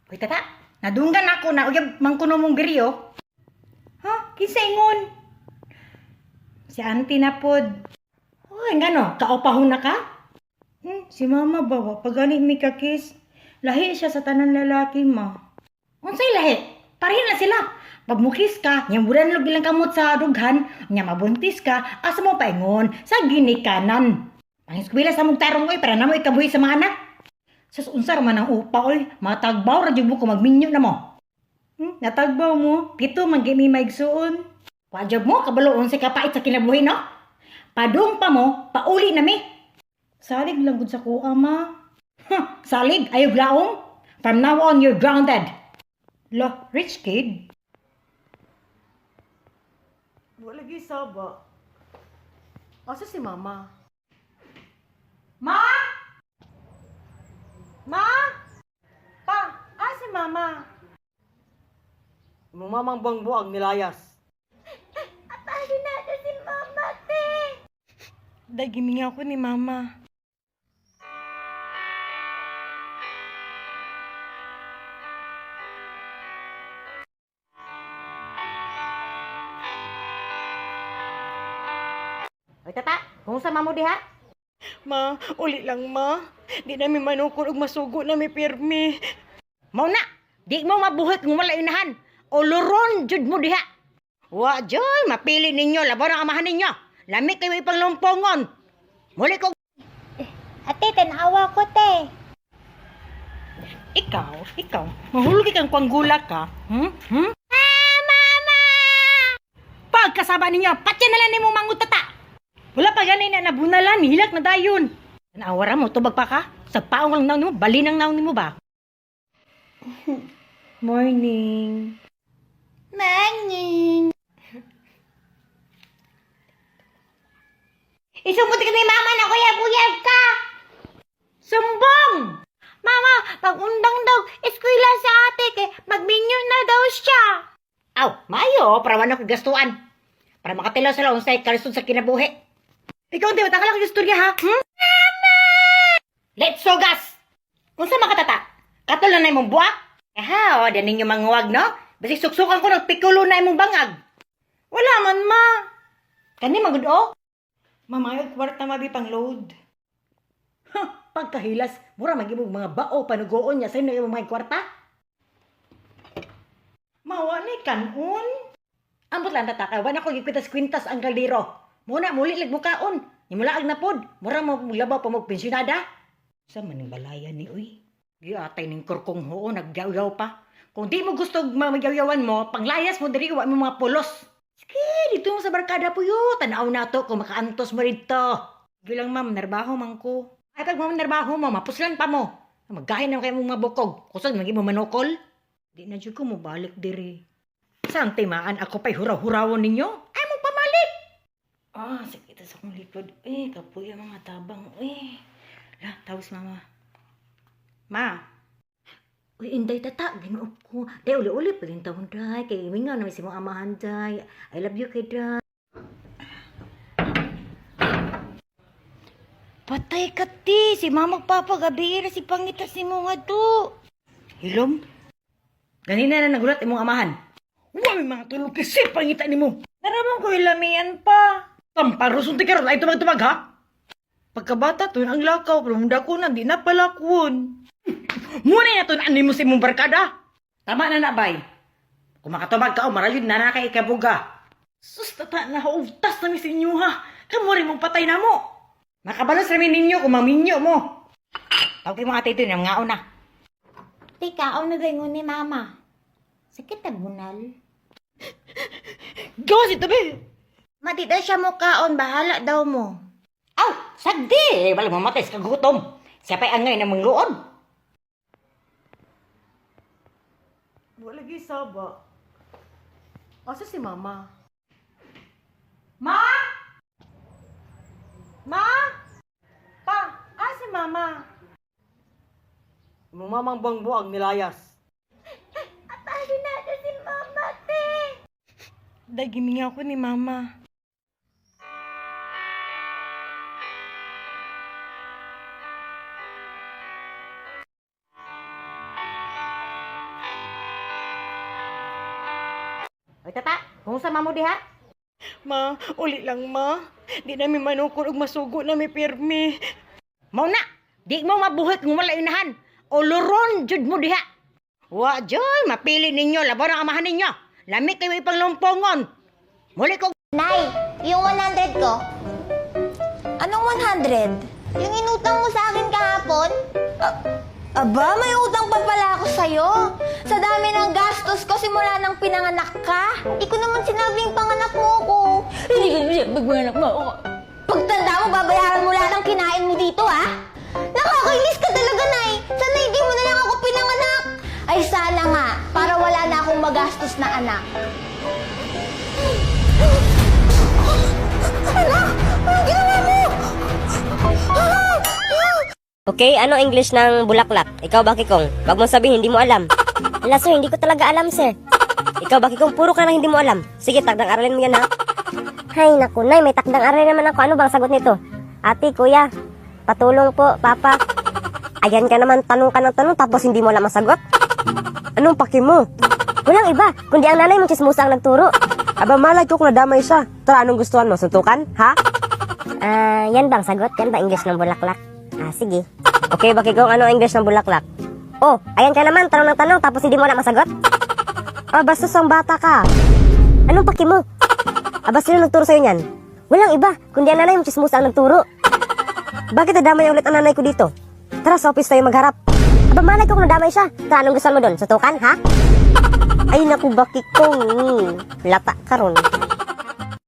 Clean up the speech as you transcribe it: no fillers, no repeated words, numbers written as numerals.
Hoy tata, nadunggan ako na uyab mangkuno mong biriyo. Ha? Kinsa ingon? Si auntie na pod. Hoy ngano, kaopahon na ka? Si mama ba pagani mi ka kiss? Lahi siya sa tanan lalaki ma. Unsay lahi? Parehin na sila. Pag mukis ka, nyamburan lo bilang kamot sa dughan, nya mabuntis ka, asa mo paingon sa ginikanan. Pangis ko sa mong tarong oy para namo ikabuhi sa mga anak. Sus unsar man ang upa oy, matagbaw ra jud mo ko magminyo na mo. Natagbaw mo, pito man gimi maigsuon. Wajab mo kabalo unsay kapait sa kinabuhi no? Padung pa mo, pauli na mi. Salig lang gud sa kuha ma. Salig ayog laom. From now on you're grounded. Lo, rich kid. Wala lagi saba. Asa si mama? Ma? Ma? Pa, si mama? Mamang buang nilayas. Atali na si mama, te. Dagiming ako ni mama. Oy tata, kumusta mamo diha? Ma, uli lang ma. Di namin manukod og masugo na mi pirmi. Mao na, di mo mabuhat ng wala inahan. O luron jud mo diha. Wa joy, mapili ninyo labaw ang amahan ninyo. Lami kayo ipanglumpongon. Muli ko. Ate, tanawa ko te. Ikaw, mahulog kang panggula ka. Mama! Pagkasaba ninyo, patya na lang ni mo mangutata. Wala pa ganay na nabunalan, hilak na dayon. Naawara mo, tubag pa ka? Sa paong lang naon mo, bali ng naon mo ba? Morning. Morning. Isumuti ka ni mama na kuyab-kuyab ka. Sumbong! Mama, pag-undang daw, eskwela sa ate kay magminyo na daw siya. Aw, mayo, para man ako gastuan. Para makatilaw sa laon sa karisod sa kinabuhi. Ikaw, di ba? Taka lang yung istorya, ha? Mama! Let's so gas! Kung sa makatata, katulad na imong buwak? Aha, o, dan ninyo manguwag, no? Basi suksukan ko ng pikulo na imong bangag. Wala man, ma. Kani magud o? Mamayag kwarta mabi pang load. Pagkahilas, mura magimog mga bao panugoon niya sa inyo yung mga kwarta. Mawa ni kanon. Ambot lang tataka, wala ko gikwintas-kwintas ang kaldero. Muna, muli ligbukaon. Nimulaag na pod. Mura mo labaw pa mo pensyonada. Sa maning balayan ni uy. Giatay ning kurkong hoo, nagyaw-yaw pa. Kung di mo gusto magyawyawan mo, panglayas mo diri wa mo mga pulos. Sige, dito mo sa barkada po yun. Tanaw na to kung makaantos mo rito. Gilang ma'am, narbaho man ko. Ay pag ma'am narbaho mo, mapuslan pa mo. Magkain na kayo mga bukog. Kusog, maging mo manokol. Di na dyan ko mo balik diri. Saan timaan ako pa'y huraw-hurawon ninyo? Ay mo pamalit. Sakit sa akong likod. Kapoy ang mga tabang. Tawis mama. Ma. Uy, inday tata. Ginuop ko. Day, uli-uli pa rin taon, day. Kaya imingaw na may simong amahan, day. I love you, kay day. Patay ka, ti. Si mama magpapagabi. Si pangita si mga to. Hilom? Ganina na nagulat imong amahan. Wa may mga tulog kasi pangita ni mo. Naramang ko ilamian pa. Tamparo sunti karon ay tumag-tumag ha. Pagkabata to ang lakaw pero munda ko na di na palakwon. Muna na to ani mo sa imong barkada. Tama na bay. Kung makatubag ka o marayod na kay ikabuga. Sus tata na hautas na mi sa inyo ha. Kamo rin mong patay na mo. Makabalos ramin ninyo kung maminyo mo. Tawag kayo mga tito niya, mga una. Tika, na ganyan ni mama. Sakit na bunal. Gawas ito be. Matita siya mo kaon, bahala daw mo. Aw, sagdi! Wala mo matis, kagutom. Siya pa'y angay na mangluod. Wala lagi saba. Asa si mama? Ma? Ma? Pa, si mama? Mamang buang nilayas. Atali na si mama, te. Dagiming ako ni mama. Oy, tata, kung sa mo diha? Ma, uli lang ma. Di namin manukod og masugo na mi pirmi. Mao na, di mo mabuhat ng wala inahan. O luron, jud mo diha. Wa, joy, mapili ninyo, labaw ang amahan ninyo. Lamig kayo ipang lumpongon. Muli ko. Nay, yung 100 ko. Anong 100? Yung inutang mo sa akin kahapon? Aba, may utang pa pala ako sa'yo. Sa dami ng gastos ko simula nang pinanganak ka. Di ko naman sinabing panganak mo ako. Hindi ko naman sinabing panganak mo ako. Pagtanda mo, babayaran mo lahat ng kinain mo dito, ha? Nakakainis ka talaga, Nay. Sana hindi mo na lang ako pinanganak. Ay, sana nga, para wala na akong magastos na anak. Anak! Anong ginawa mo? Okay, ano English ng bulaklak? Ikaw ba, Kikong? Wag mong sabihin, hindi mo alam. Wala, sir, hindi ko talaga alam, sir. Ikaw ba, Kikong? Puro ka na hindi mo alam. Sige, takdang aralin mo yan, ha? Hay, naku, Nay, may takdang aralin naman ako. Ano bang sagot nito? Ate, kuya, patulong po, papa. Ayan ka naman, tanong ka ng tanong, tapos hindi mo alam ang sagot? Anong paki mo? Walang iba, kundi ang nanay mong chismosa ang nagturo. Aba, malay ko kung nadamay siya. Tara, anong gustuhan mo? Suntukan, ha? Yan bang sagot? Yan ba English ng bulaklak? Sige. Okay, Bakigong, ano English ng bulaklak? Oh, ayan ka naman, tanong ng tanong, tapos hindi mo na masagot? Basta sang bata ka. Anong paki mo? Sino nagturo sa'yo niyan? Walang iba, kundi ang nanay mong chismosa ang nagturo. Bakit nadamay ulit ang nanay ko dito? Tara, sa office tayo magharap. Malay ko kung nadamay siya. Tara, anong gusto mo doon? Sutukan, ha? Ay, naku, Bakigong. Lata ka ron.